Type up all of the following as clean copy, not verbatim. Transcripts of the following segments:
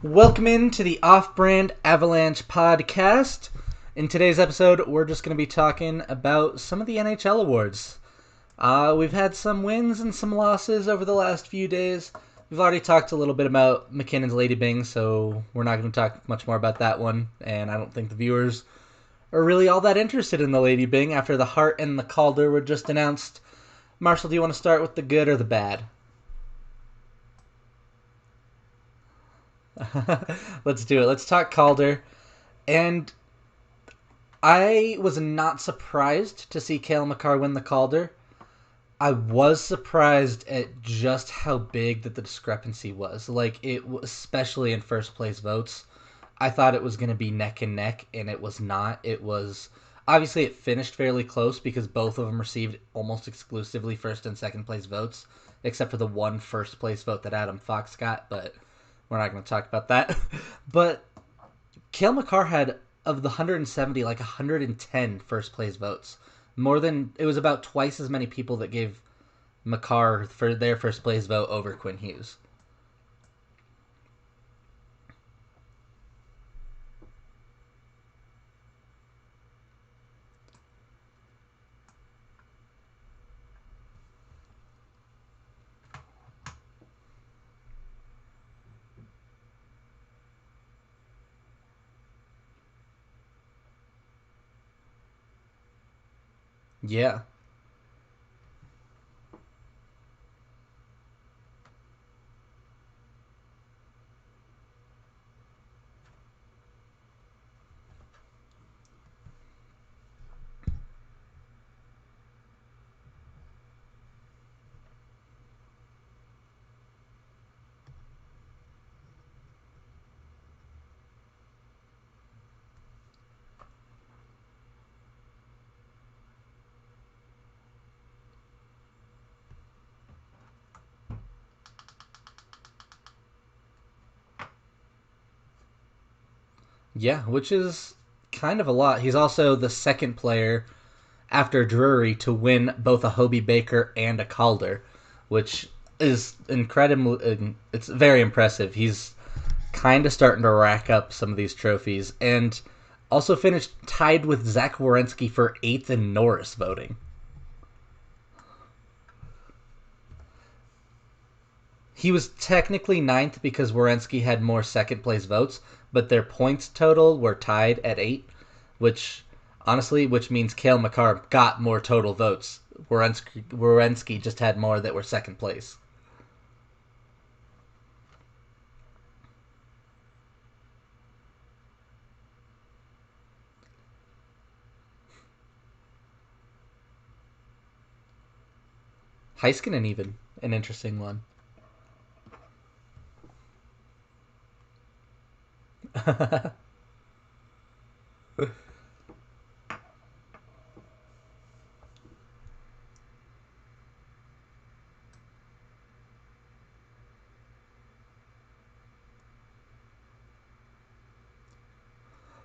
Welcome into the Off-Brand Avalanche podcast. In today's episode, we're just going to be talking about some of the NHL Awards. We've had some wins and some losses over the last few days. We've already talked a little bit about Mackinnon's Lady Byng, so we're not going to talk much more about that one. And I don't think the viewers are really all that interested in the Lady Byng after the Hart and the Calder were just announced. Marshall, do you want to start with the good or the bad? Let's do it. Let's talk Calder. And I was not surprised to see Cale Makar win the Calder. I was surprised at just how big that the discrepancy was. Especially in first place votes. I thought it was going to be neck and neck, and it was not. It was obviously it finished fairly close because both of them received almost exclusively first and second place votes, except for the one first place vote that Adam Fox got. But we're not going to talk about that. But Cale Makar had, of the 170, 110 first place votes. It was about twice as many people that gave Makar for their first place vote over Quinn Hughes. Yeah. Yeah, which is kind of a lot. He's also the second player after Drury to win both a Hobie Baker and a Calder, which is incredible. It's very impressive. He's kind of starting to rack up some of these trophies, and also finished tied with Zach Werenski for 8th in Norris voting. He was technically ninth because Werenski had more second place votes, but their points total were tied at 8, which which means Cale Makar got more total votes. Werenski just had more that were second place. Heiskanen even an interesting one.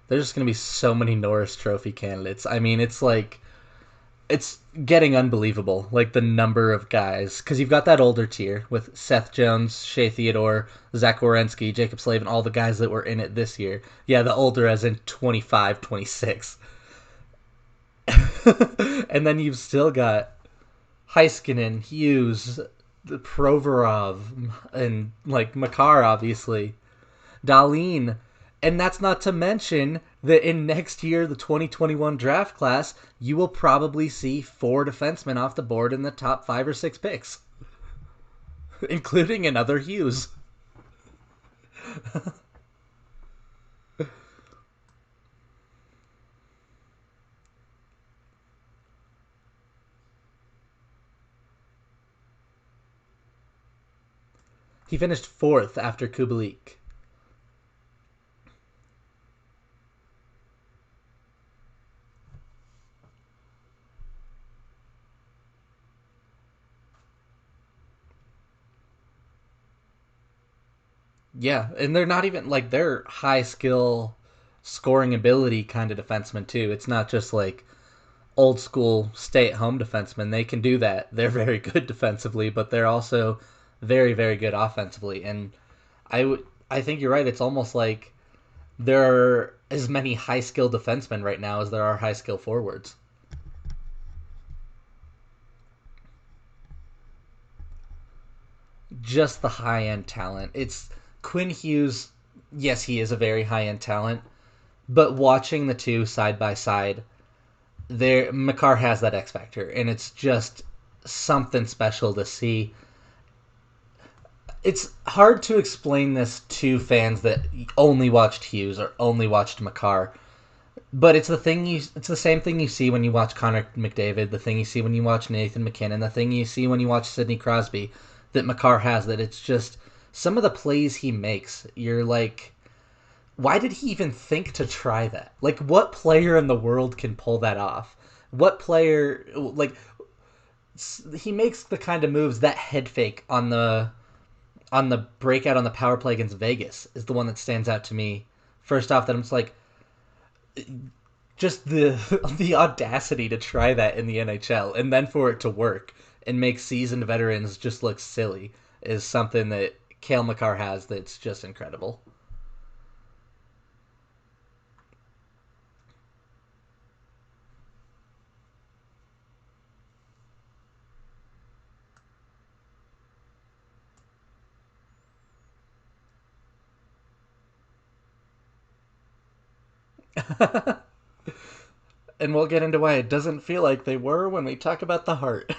There's just going to be so many Norris Trophy candidates. I mean, it's getting unbelievable, like the number of guys. Because you've got that older tier with Seth Jones, Shea Theodore, Zach Werenski, Jacob Slavin, all the guys that were in it this year. Yeah, the older as in 25, 26. And then you've still got Heiskanen, Hughes, Provorov, and Makar, obviously. Dahlin. And that's not to mention that in next year, the 2021 draft class, you will probably see 4 defensemen off the board in the top 5 or 6 picks, including another Hughes. He finished 4th after Kubalik. Yeah, and they're not even they're high skill scoring ability kind of defensemen too. It's not just like old school stay at home defensemen. They can do that. They're very good defensively, but they're also very very good offensively. And I would I think you're right. It's almost like there are as many high skill defensemen right now as there are high skill forwards. Just the high end talent. It's Quinn Hughes. Yes, he is a very high end talent, but watching the two side by side, there Makar has that X factor, and it's just something special to see. It's hard to explain this to fans that only watched Hughes or only watched Makar, but it's the same thing you see when you watch Connor McDavid, the thing you see when you watch Nathan MacKinnon, the thing you see when you watch Sidney Crosby, that Makar has. That it's just some of the plays he makes. You're like, why did he even think to try that? Like, what player in the world can pull that off? What player like he makes the kind of moves that head fake on the breakout on the power play against Vegas is the one that stands out to me. First off, that I'm just like, just the the audacity to try that in the NHL and then for it to work and make seasoned veterans just look silly is something that Cale Makar has that's just incredible. And we'll get into why it doesn't feel like they were when we talk about the Hart.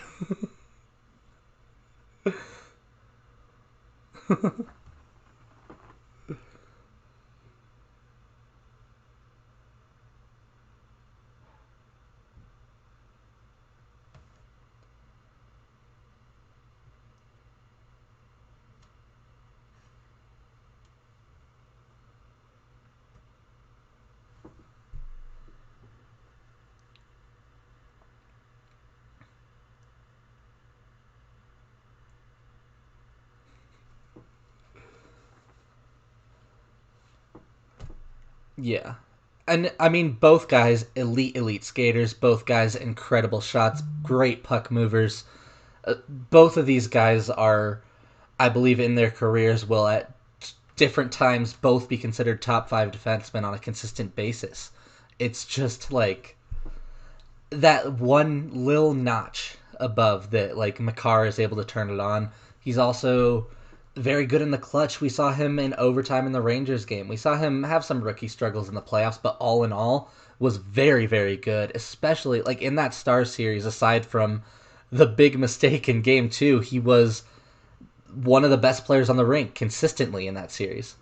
Yeah. And I mean, both guys, elite skaters, both guys, incredible shots, great puck movers. Both of these guys are, I believe, in their careers will at different times both be considered top five defensemen on a consistent basis. It's just like that one little notch above that, like Makar is able to turn it on. He's also very good in the clutch. We saw him in overtime in the Rangers game. We saw him have some rookie struggles in the playoffs, but all in all was very good, especially like in that Stars series aside from the big mistake in game 2, he was one of the best players on the rink consistently in that series.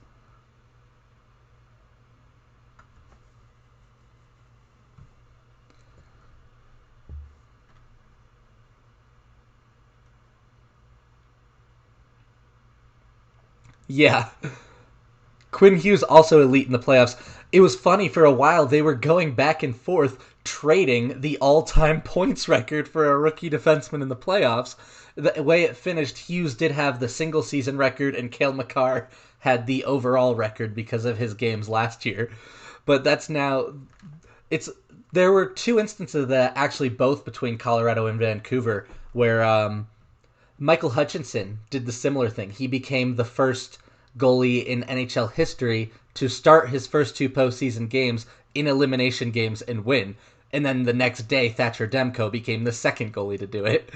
Yeah. Quinn Hughes also elite in the playoffs. It was funny for a while they were going back and forth trading the all-time points record for a rookie defenseman in the playoffs. The way it finished, Hughes did have the single season record and Cale Makar had the overall record because of his games last year. But that's now it's there were two instances of that actually both between Colorado and Vancouver where Michael Hutchinson did the similar thing. He became the first goalie in NHL history to start his first two postseason games in elimination games and win. And then the next day, Thatcher Demko became the second goalie to do it.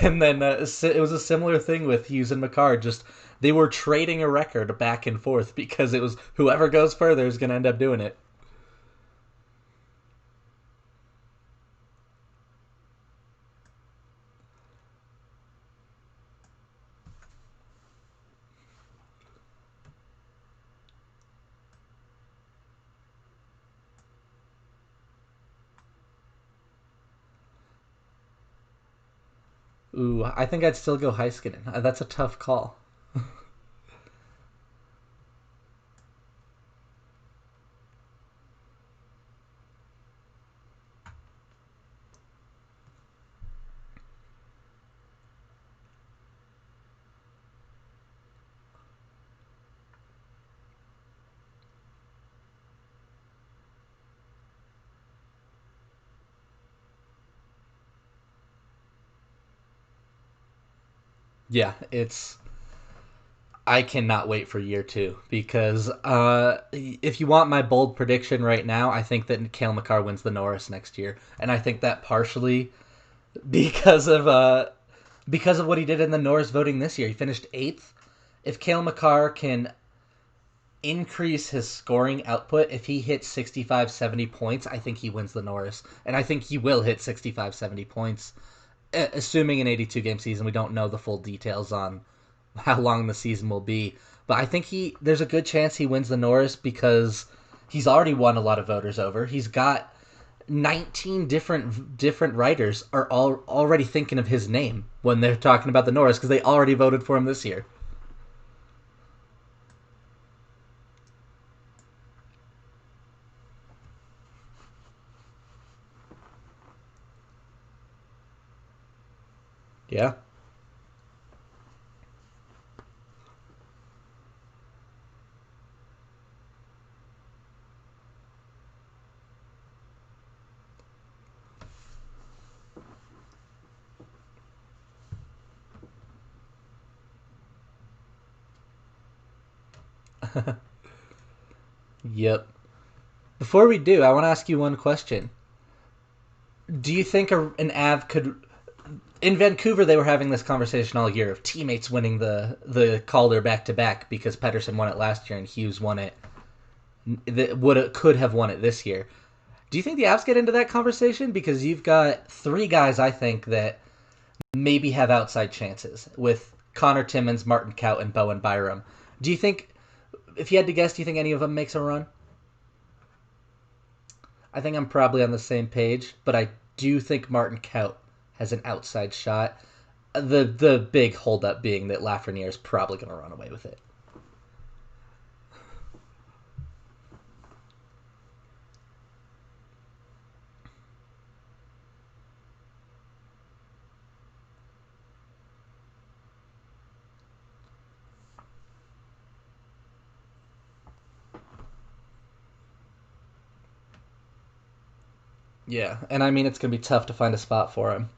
And then it was a similar thing with Hughes and Makar. Just they were trading a record back and forth because it was whoever goes further is going to end up doing it. Ooh, I think I'd still go Heiskanen. That's a tough call. Yeah, it's I cannot wait for year two because if you want my bold prediction right now, I think that Cale Makar wins the Norris next year, and I think that partially because of what he did in the Norris voting this year. He finished eighth. If Cale Makar can increase his scoring output, if he hits 65, 70 points, I think he wins the Norris, and I think he will hit 65, 70 points, assuming an 82 game season. We don't know the full details on how long the season will be. But I think there's a good chance he wins the Norris because he's already won a lot of voters over. He's got 19 different writers are already thinking of his name when they're talking about the Norris because they already voted for him this year. Yeah. Yep. Before we do, I want to ask you one question. Do you think an Av could in Vancouver, they were having this conversation all year of teammates winning the Calder back to back because Pettersson won it last year and Hughes won it. Could have won it this year. Do you think the Avs get into that conversation because you've got three guys I think that maybe have outside chances with Connor Timmins, Martin Kaut, and Bowen Byram? Do you think, if you had to guess, do you think any of them makes a run? I think I'm probably on the same page, but I do think Martin Kaut has an outside shot. The big holdup being that Lafreniere is probably going to run away with it. Yeah, and I mean it's going to be tough to find a spot for him.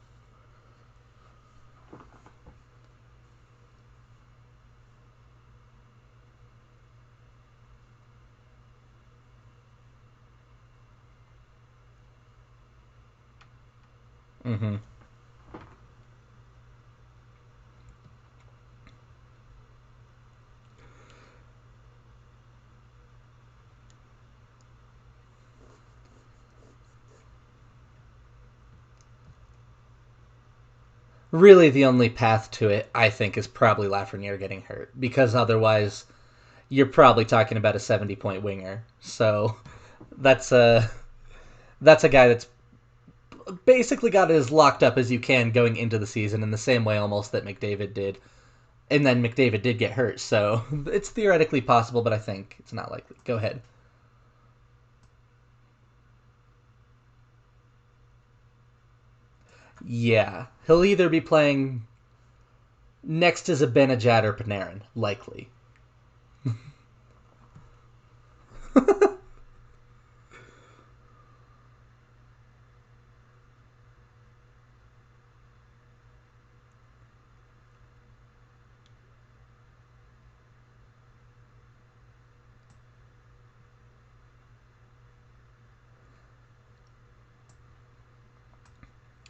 Mm-hmm. Really, the only path to it, I think, is probably Lafreniere getting hurt because otherwise, you're probably talking about a 70-point winger. So that's a guy that's basically got as locked up as you can going into the season in the same way almost that McDavid did. And then McDavid did get hurt, so it's theoretically possible, but I think it's not likely. Go ahead. Yeah, he'll either be playing next to Zibanejad or Panarin, likely.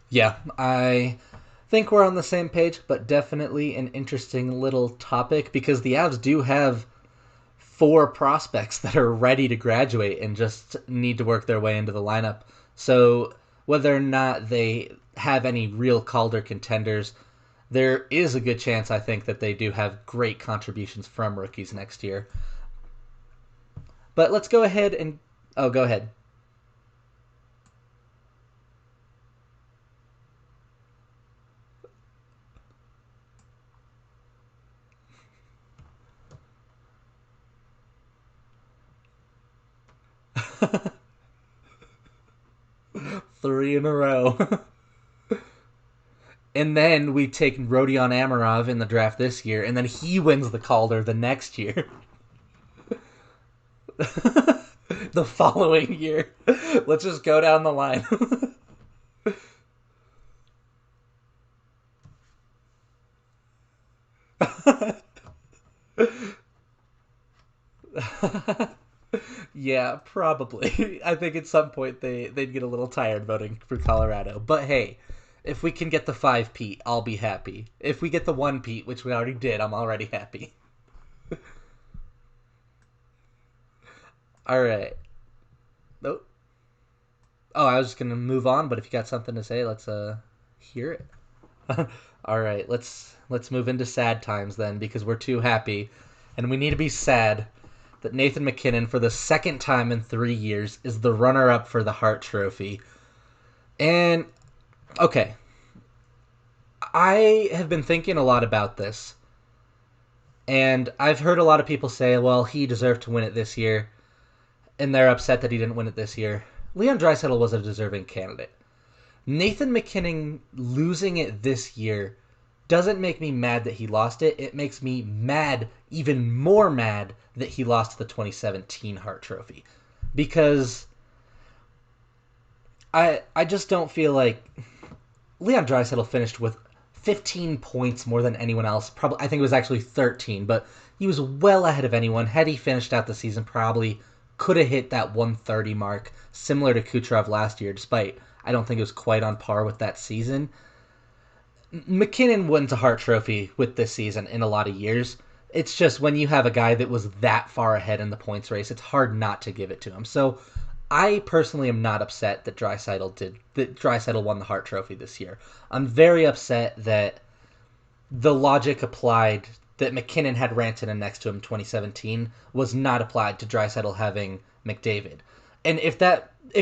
Yeah, I think we're on the same page, but definitely an interesting little topic because the Avs do have four prospects that are ready to graduate and just need to work their way into the lineup. So whether or not they have any real Calder contenders, there is a good chance I think that they do have great contributions from rookies next year. But let's go ahead and go ahead. 3 in a row. And then we take Rodion Amarov in the draft this year, and then he wins the Calder the next year. The following year. Let's just go down the line. Yeah, probably. I think at some point they'd get a little tired voting for Colorado. But hey, if we can get the 5 Pete, I'll be happy. If we get the 1 Pete, which we already did, I'm already happy. All right. Oh, oh, I was just gonna move on, but if you got something to say, let's hear it. All right, let's move into sad times then, because we're too happy, and we need to be sad that Nathan MacKinnon, for the second time in 3 years, is the runner-up for the Hart Trophy. And okay, I have been thinking a lot about this, and I've heard a lot of people say, "Well, he deserved to win it this year," and they're upset that he didn't win it this year. Leon Draisaitl was a deserving candidate. Nathan MacKinnon losing it this year doesn't make me mad that he lost it. It makes me mad, even more mad, that he lost the 2017 Hart Trophy. Because I just don't feel like Leon Draisaitl finished with 15 points more than anyone else. Probably, I think it was actually 13, but he was well ahead of anyone. Had he finished out the season, probably could have hit that 130 mark, similar to Kucherov last year, despite I don't think it was quite on par with that season. MacKinnon wins a Hart Trophy with this season in a lot of years. It's just when you have a guy that was that far ahead in the points race, it's hard not to give it to him. So I personally am not upset that Draisaitl won the Hart Trophy this year. I'm very upset that the logic applied that MacKinnon had Rantanen next to him in 2017 was not applied to Draisaitl having McDavid. And if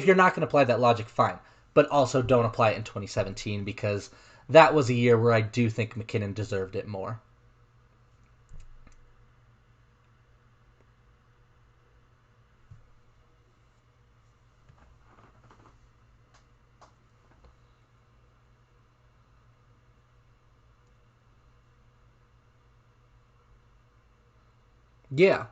you're not going to apply that logic, fine, but also don't apply it in 2017 because that was a year where I do think MacKinnon deserved it more. Yeah.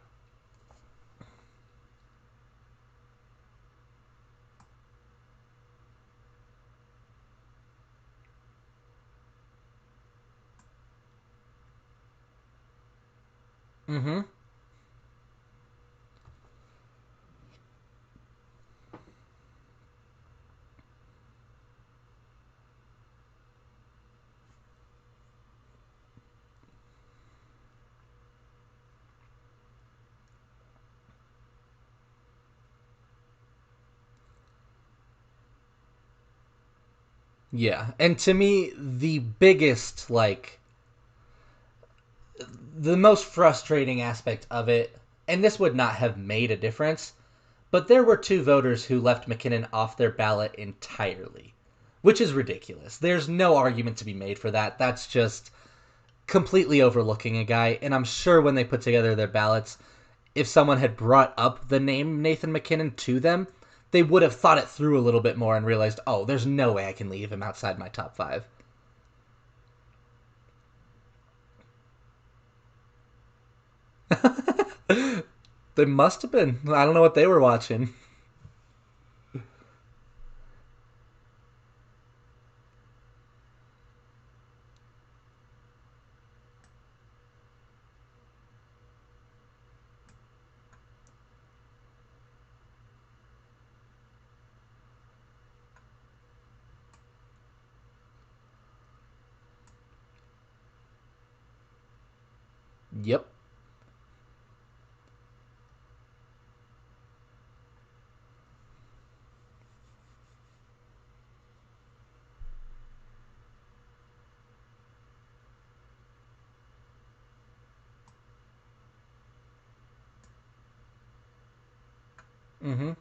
Mm-hmm. Yeah. And to me, the most frustrating aspect of it, and this would not have made a difference, but there were two voters who left MacKinnon off their ballot entirely, which is ridiculous. There's no argument to be made for that. That's just completely overlooking a guy. And I'm sure when they put together their ballots, if someone had brought up the name Nathan MacKinnon to them, they would have thought it through a little bit more and realized, oh, there's no way I can leave him outside my top five. They must have been. I don't know what they were watching. Yep. Mm-hmm.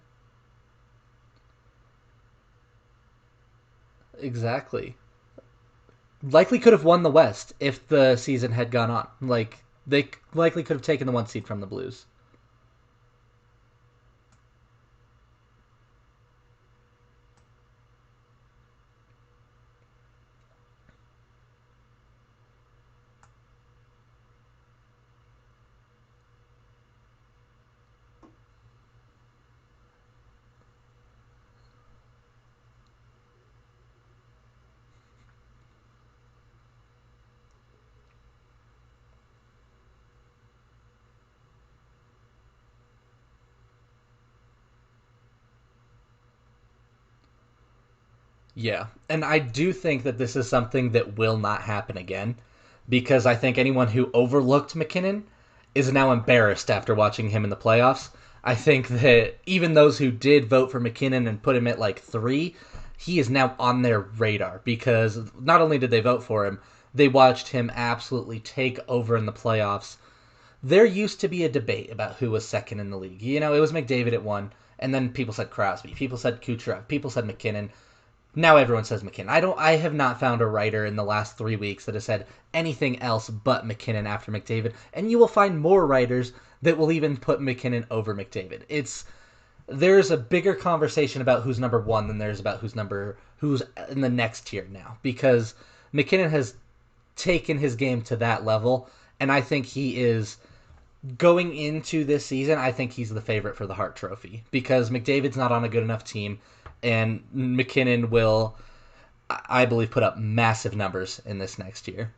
Exactly. Likely could have won the West if the season had gone on. Like, they likely could have taken the 1 seed from the Blues. Yeah, and I do think that this is something that will not happen again because I think anyone who overlooked Mackinnon is now embarrassed after watching him in the playoffs. I think that even those who did vote for Mackinnon and put him at like 3, he is now on their radar because not only did they vote for him, they watched him absolutely take over in the playoffs. There used to be a debate about who was second in the league. You know, it was McDavid at 1, and then people said Crosby, people said Kucherov, people said McKinnon. Now everyone says McKinnon. I have not found a writer in the last 3 weeks that has said anything else but McKinnon after McDavid, and you will find more writers that will even put McKinnon over McDavid. There's a bigger conversation about who's number 1 than there's about who's in the next tier now because McKinnon has taken his game to that level, and I think he is going into this season. I think he's the favorite for the Hart Trophy because McDavid's not on a good enough team, and McKinnon will, I believe, put up massive numbers in this next year.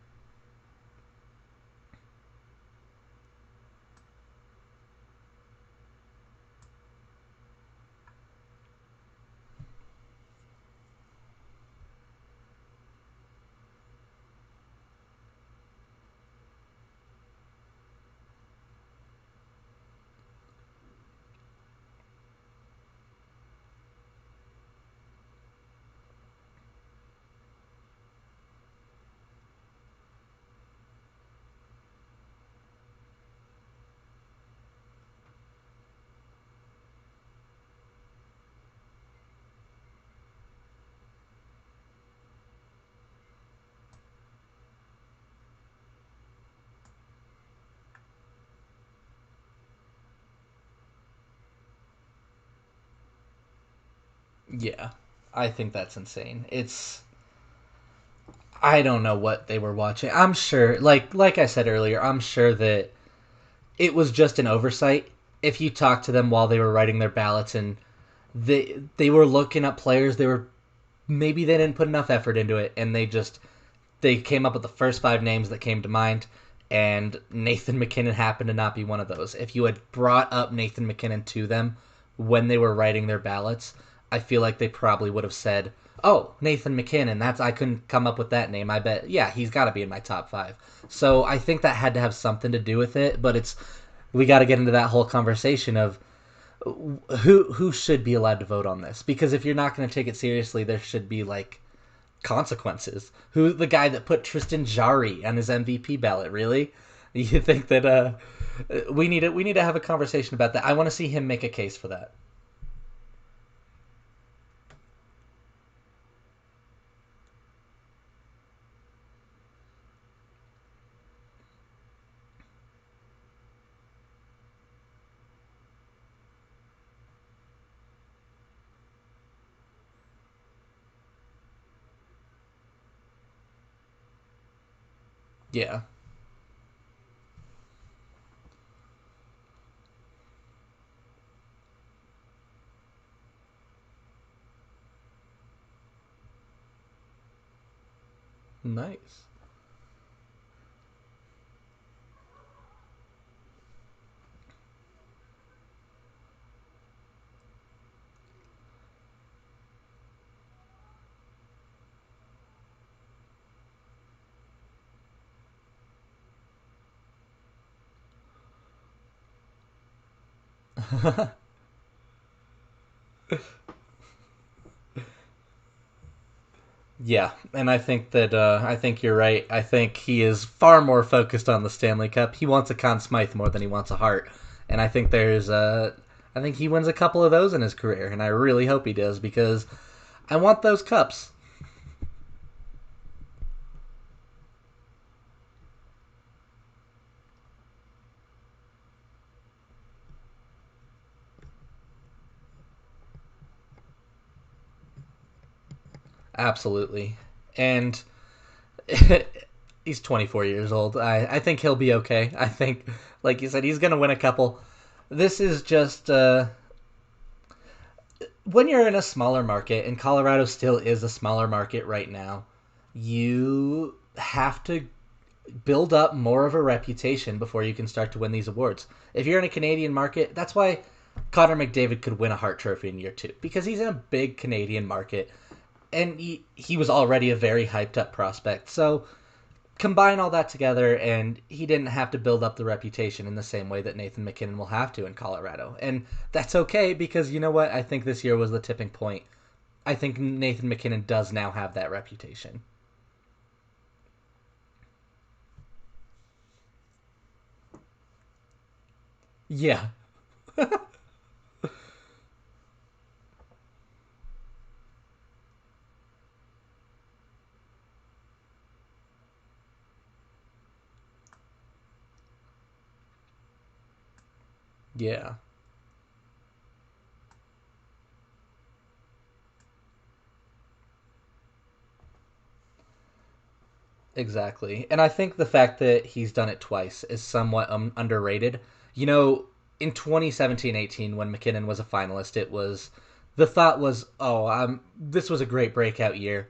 Yeah, I think that's insane. I don't know what they were watching. I'm sure, like I said earlier, I'm sure that it was just an oversight. If you talk to them while they were writing their ballots and they were looking up players, maybe they didn't put enough effort into it, and they came up with the first 5 names that came to mind, and Nathan MacKinnon happened to not be one of those. If you had brought up Nathan MacKinnon to them when they were writing their ballots, I feel like they probably would have said, "Oh, Nathan MacKinnon, that's I couldn't come up with that name. I bet, yeah, he's got to be in my top 5." So I think that had to have something to do with it, but we got to get into that whole conversation of who should be allowed to vote on this because if you're not going to take it seriously, there should be like consequences. Who the guy that put Tristan Jarry on his MVP ballot? Really? You think that we need to have a conversation about that? I want to see him make a case for that. Yeah. Nice. Yeah, and I think you're right. I think he is far more focused on the Stanley Cup. He wants a Conn Smythe more than he wants a Hart, and I think he wins a couple of those in his career, and I really hope he does because I want those cups. Absolutely, and he's 24 years old. I think he'll be okay. I think, like you said, he's going to win a couple. This is just when you're in a smaller market, and Colorado still is a smaller market right now, you have to build up more of a reputation before you can start to win these awards. If you're in a Canadian market, that's why Connor McDavid could win a Hart Trophy in year 2 because he's in a big Canadian market and he was already a very hyped up prospect. So combine all that together, and he didn't have to build up the reputation in the same way that Nathan MacKinnon will have to in Colorado. And that's okay because you know what? I think this year was the tipping point. I think Nathan MacKinnon does now have that reputation. Yeah. Yeah. Exactly. And I think the fact that he's done it twice is somewhat underrated. You know, in 2017-18, when MacKinnon was a finalist, it was the thought was, oh, this was a great breakout year.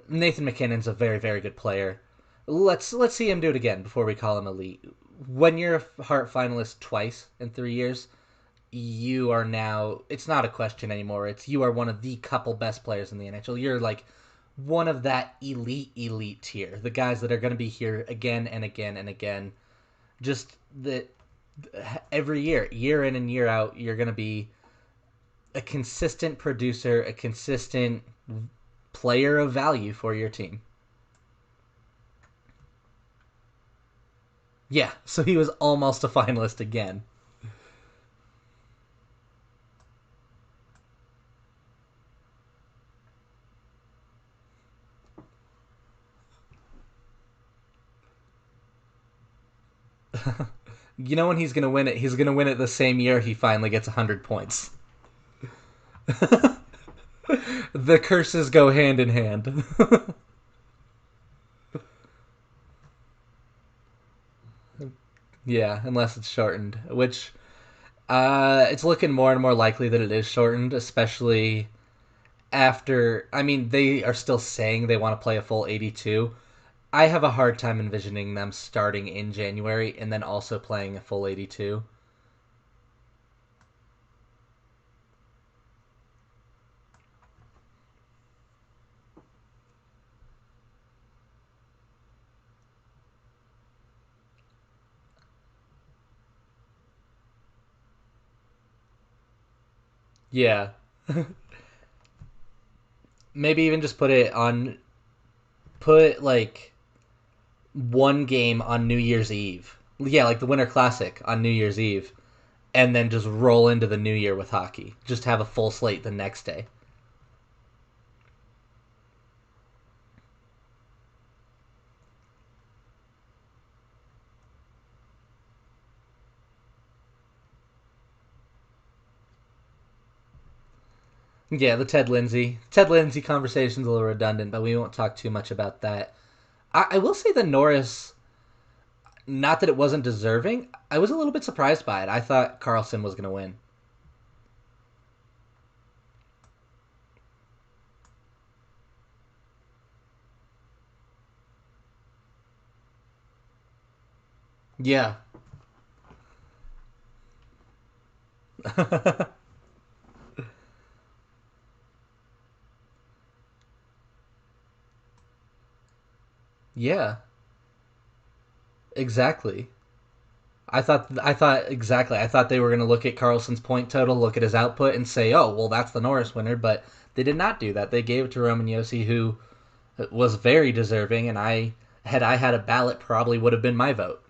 Nathan MacKinnon's a very, very good player. Let's see him do it again before we call him elite. When you're a Hart finalist twice in 3 years, you are now, it's not a question anymore. It's you are one of the couple best players in the NHL. You're like one of that elite tier, the guys that are going to be here again and again and again. Just that every year in and year out, you're going to be a consistent producer, a consistent player of value for your team. Yeah, so he was almost a finalist again. You know when he's going to win it? He's going to win it the same year he finally gets 100 points. The curses go hand in hand. Yeah, unless it's shortened, which it's looking more and more likely that it is shortened, especially after. I mean, they are still saying they want to play a full 82. I have a hard time envisioning them starting in January and then also playing a full 82. Yeah. Maybe even just put like one game on New Year's Eve. Yeah, like the Winter Classic on New Year's Eve, and then just roll into the new year with hockey. Just have a full slate the next day. Yeah, the Ted Lindsay conversation's a little redundant, but we won't talk too much about that. I will say the Norris, not that it wasn't deserving. I was a little bit surprised by it. I thought Carlson was going to win. Yeah. Yeah, exactly. I thought exactly. I thought they were going to look at Carlson's point total, look at his output, and say, "Oh, well, that's the Norris winner." But they did not do that. They gave it to Roman Yossi, who was very deserving, and I had a ballot, probably would have been my vote.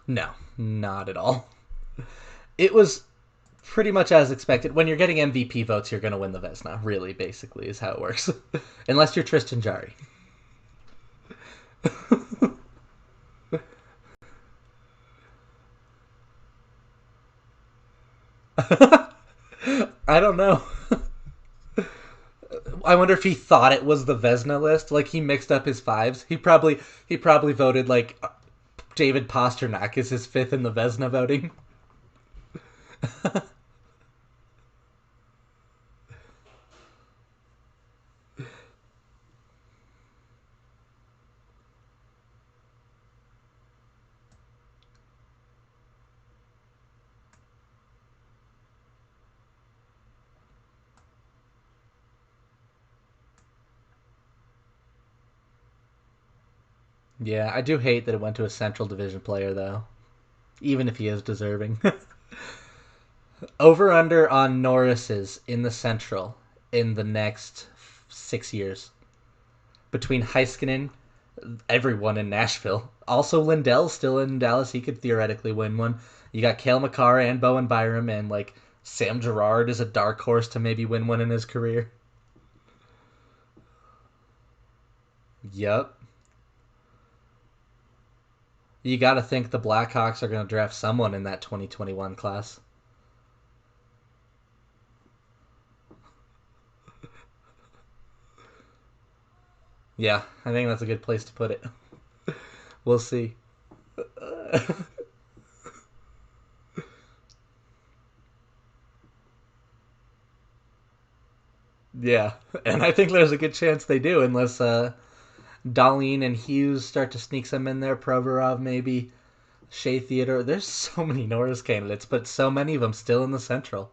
No, not at all. It was pretty much as expected. When you're getting MVP votes, you're going to win the Vesna. Really, basically, is how it works. Unless you're Tristan Jari. I don't know. I wonder if he thought it was the Vesna list. Like he mixed up his fives. He probably voted like David Pasternak is his fifth in the Vesna voting. Yeah, I do hate that it went to a Central Division player, though, even if he is deserving. Over under on Norris's in the Central in the next 6 years. Between Heiskanen, everyone in Nashville. Also, Lindell's still in Dallas. He could theoretically win one. You got Cale Makar and Bowen Byram, and like Sam Girard is a dark horse to maybe win one in his career. Yep. You got to think the Blackhawks are going to draft someone in that 2021 class. Yeah, I think that's a good place to put it. We'll see. Yeah, and I think there's a good chance they do, unless Darlene and Hughes start to sneak some in there. Provorov maybe, Shea Theodore. There's so many Norris candidates, but so many of them still in the Central.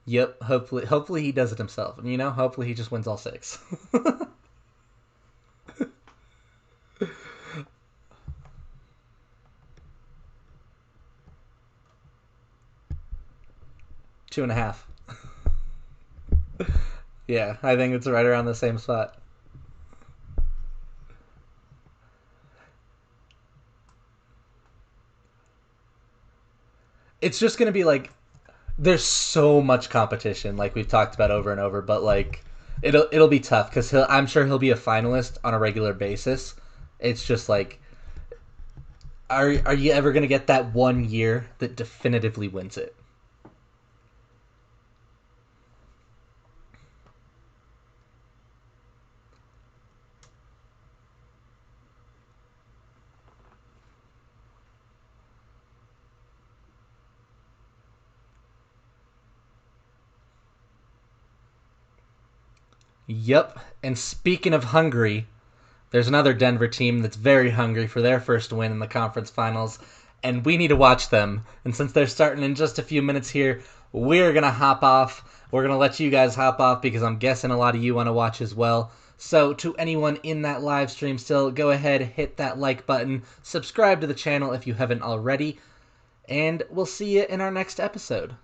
Yep. Hopefully he does it himself. And hopefully he just wins all six. 2.5. Yeah, I think it's right around the same spot. It's just gonna be like there's so much competition, like we've talked about over and over. But like it'll be tough because I'm sure he'll be a finalist on a regular basis. It's just like, are you ever gonna get that one year that definitively wins it? Yep. And speaking of hungry, there's another Denver team that's very hungry for their first win in the conference finals, and we need to watch them. And since they're starting in just a few minutes here, we're going to hop off. We're going to let you guys hop off because I'm guessing a lot of you want to watch as well. So, to anyone in that live stream still, go ahead, hit that like button, subscribe to the channel if you haven't already, and we'll see you in our next episode.